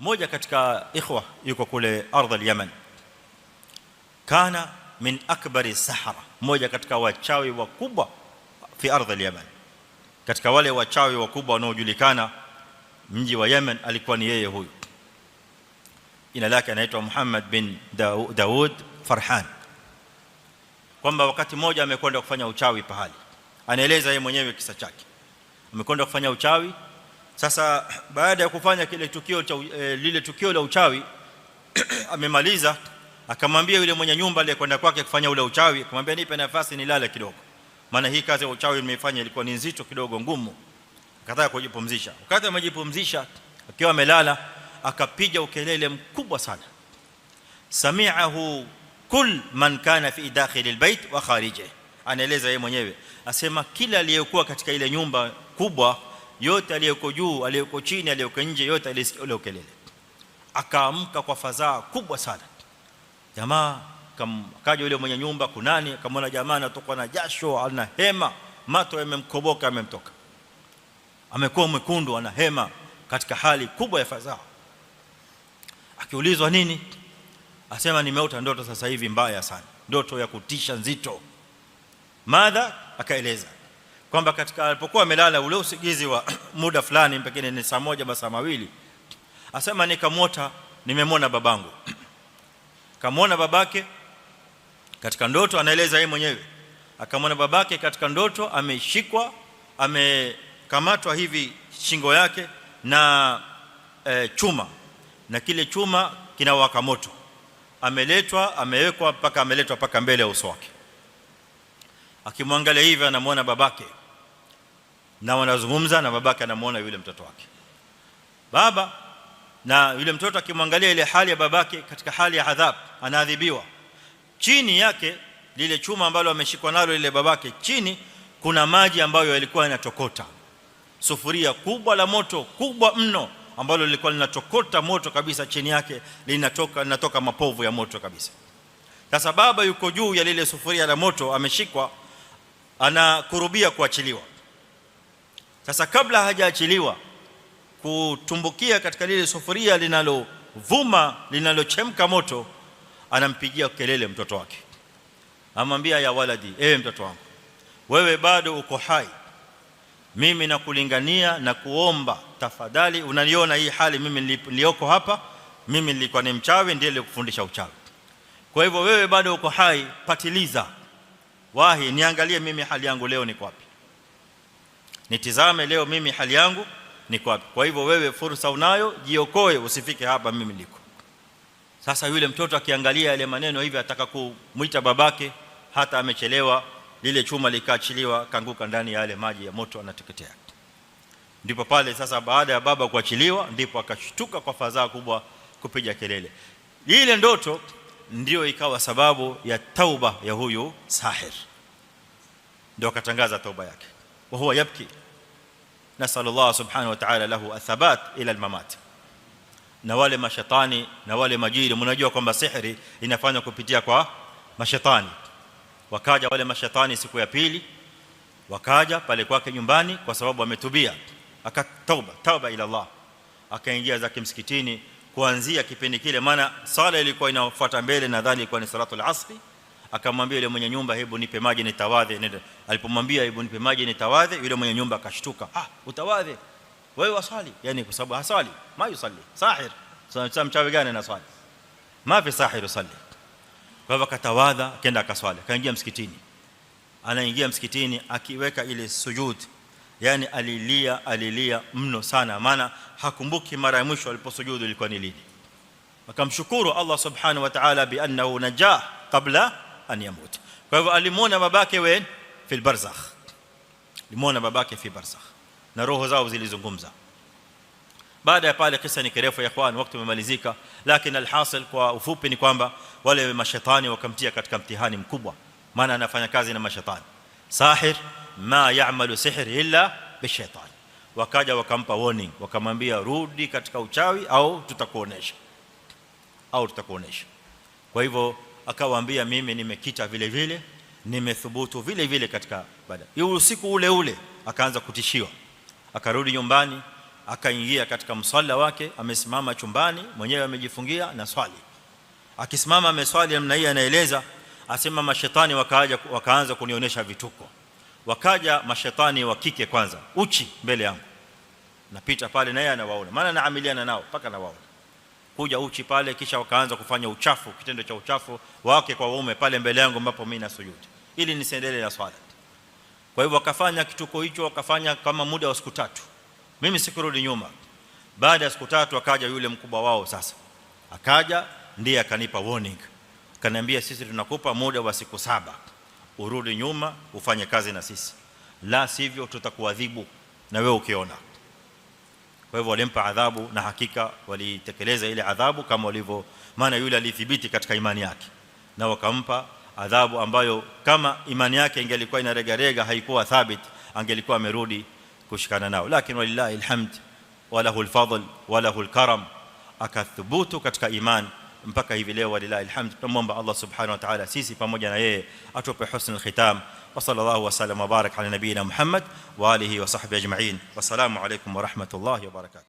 Mmoja katika ikhwa yuko kule ardhi al-Yaman, kana min akbari sahara, mmoja katika wachawi wakubwa fi ardhi al-Yaman, katika wale wachawi wakubwa wanaojulikana mji wa Yemen, alikuwa ni yeye huyu. Jina lake anaitwa Muhammad bin Daud Farhan. Kwamba wakati mmoja amekwenda kufanya uchawi pahali, anaeleza yeye mwenyewe kisa chake. Amekwenda kufanya uchawi. Sasa baada ya kufanya kile tukio cha lile tukio la uchawi amemaliza, akamwambia yule mwenye nyumba aliyekwenda kwake kufanya ule uchawi, akamwambia nipe nafasi nilale kidogo, maana hii kazi ya uchawi nimefanya ilikuwa ni nzito kidogo, ngumu. Akataka kujipumzisha. Wakati amejipumzisha, akiwa amelala, akapiga ukelele mkubwa sana. Sami'ahu kull man kana fi dakhil albayt wa kharije. Anaeleza yeye mwenyewe, asema kila aliyekuwa katika ile nyumba kubwa, yote aliyeko juu, aliyeko chini, aliyeko nje, yote alisikia ule ukelele. Akaamka kwa fadhaa kubwa sana. Jamaa kaja yule mwenye nyumba kunani, akamwona jamaa anatoka na jasho, ana hema, mato yamemkoboka, yamemtoka, amekuwa mwekundu, ana hema, katika hali kubwa ya fadhaa. Akiulizwa nini, asema nimeota ndoto sasa hivi mbaya sana, ndoto ya kutisha nzito. Madha, akaeleza kwamba katika alipokuwa amelala ule usingizi wa muda fulani, pengine ni saa moja masaa mawili, asema nikamwota nimemwona babangu. Kamwona babake katika ndoto, anaeleza yeye mwenyewe, akamwona babake katika ndoto ameshikwa, amekamatwa hivi shingo yake na chuma, na kile chuma kinawaka moto. Ameletwa, amewekwa mpaka mbele ya uso wake. Akimwangalia hivi anamuona babake, na wanazungumza, na babake anamuona yule mtoto wake. Baba na yule mtoto akimwangalia ile hali ya babake katika hali ya adhabu, anaadhibiwa. Chini yake lile chuma ambalo ameshikwa nalo ile babake, chini kuna maji ambayo yalikuwa yanatokota. Sufuria kubwa la moto, kubwa mno, ambalo lilikuwa linatokota moto kabisa, chini yake linatoka mapovu ya moto kabisa. Sasa baba yuko juu ya lile sufuria la moto, ameshikwa, anakurubia kuachiliwa. Sasa kabla hajaachiliwa, kutumbukia katika lile sufuria linalovuma, linalochemka moto, anampigia kelele mtoto wake, amwambia ya waladi, ewe mtoto wangu, wewe bado uko hai, mimi nakulingania na kuomba tafadhali, unaniona hii hali mimi nilioko hapa, mimi nilikuwa ni mchawi, ndiye nilikufundisha uchawi. Kwa hivyo wewe bado uko hai, patiliza, wahi niangalie mimi hali yangu leo niko wapi, nitizame leo mimi hali yangu niko wapi. Kwa hivyo wewe fursa unayo, jiokoe, usifike hapa mimi niliko. Sasa yule mtoto akiangalia yale maneno hivi, ataka kumuita babake, hata amechelewa, lile chuma likaachiliwa, kaanguka ndani ya yale maji ya moto, anateketea. Ndipo pale sasa, baada ya baba kuachiliwa, ndipo akashtuka kwa fadhaa kubwa, kupiga kelele. Ile ndoto ndio ikawa sababu ya tauba ya huyu sahir, ndio akatangaza tauba yake, wa huwa yabki. Nasallallahu subhanahu wa ta'ala lahu athabat ila almamat. Na wale mashaitani na wale majini, mnajua kwamba sihiri inafanywa kupitia kwa mashaitani. Wakaja wale mashaitani siku ya pili, wakaja pale kwake nyumbani, kwa sababu ametubia, tauba ila Allah, akaingia zake msikitini kuanzia kipindi kile, maana sala ilikuwa inafuata mbele, nadhani ilikuwa ni salatul asri. Akamwambia yule mwenye nyumba, hebu nipe maji nitawadhe. Alipomwambia hebu nipe maji nitawadhe, yule mwenye nyumba akashtuka, utawadhe wewe, wasali? Yani kwa sababu hasali, ma yusalli sahir, sasa mchawi gani anaswali? Ma fi sahir yusalli. Kwa hivyo akatawadha, akaenda akaswali, akaingia msikitini. Anaingia msikitini akiweka ile sujud, yani alilia mno sana, maana hakumbuki mara ya mwisho aliposujudu ilikuwa ni lini. Akamshukuru Allah subhanahu wa ta'ala bi annahu najah qabla an yamut. Kwa hivyo alimuona babake wen fi albarzakh, alimuona babake fi barzakh, na roho zao zilizungumza. Baada ya pale, kisa ni kirefu ya ikhwan, wakati umemalizika, lakini alhasil kwa ufupi ni kwamba wale mashaitani wakamtia katika mtihani mkubwa, maana anafanya kazi na mashaitani. Sahir ma ya'malu sihr illa bishaitan. Wakaja wakampa warning, wakamwambia rudi katika uchawi au tutakuonesha, Kwa hivyo akawaambia, mimi nimekita vile vile, nimethubutu vile vile katika baada. Hiyo usiku ule ule akaanza kutishiwa, akarudi nyumbani, akaingia katika msalla wake, amesimama chumbani mwenyewe, amejifungia na swali. Akisimama ameswali namna hii, anaeleza asema mashetani wakaanza kunionyesha vituko. Wakaja mashetani wa kike kwanza uchi mbele yangu, napita pale naye anawaona, maana naamiliana nao mpaka nawaona kuja uchi pale, kisha wakaanza kufanya uchafu, kitendo cha uchafu wake kwa waume pale mbele yangu, ambapo mimi nasujudi ili nisiendelee na swala. Kwa hivyo wakafanya kituko hicho, wakafanya kama muda wa siku 3. Mimi sikurudi nyuma. Baada ya siku 3 akaja yule mkubwa wao, sasa akaja ndiye akanipa warning, akaniambia sisi tunakupa muda wa siku 7 urudi nyuma ufanye kazi na sisi, la sivyo tutakuadhibu na wewe ukiona. Kwa hivyo walimpa adhabu, na hakika walitekeleza ile adhabu kama walivyo, maana yule alithibiti katika imani yake, na wakampa adhabu ambayo kama imani yake ingelikuwa inaregarega, haikuwa thabit, angelikuwa amerudi kushikana nao. Lakini walillahi alhamd wa lahu alfadl wa lahu alkaram, akathubutu katika imani mpaka hivi leo, walillahi alhamd. Tunamwomba Allah subhanahu wa ta'ala sisi pamoja na yeye atupe husnul khitam. Wa sallallahu wa sallam wa barak ala nabiyina Muhammad wa alihi wa sahbihi ajma'in. Wassalamu alaykum wa rahmatullahi wa barakatuh.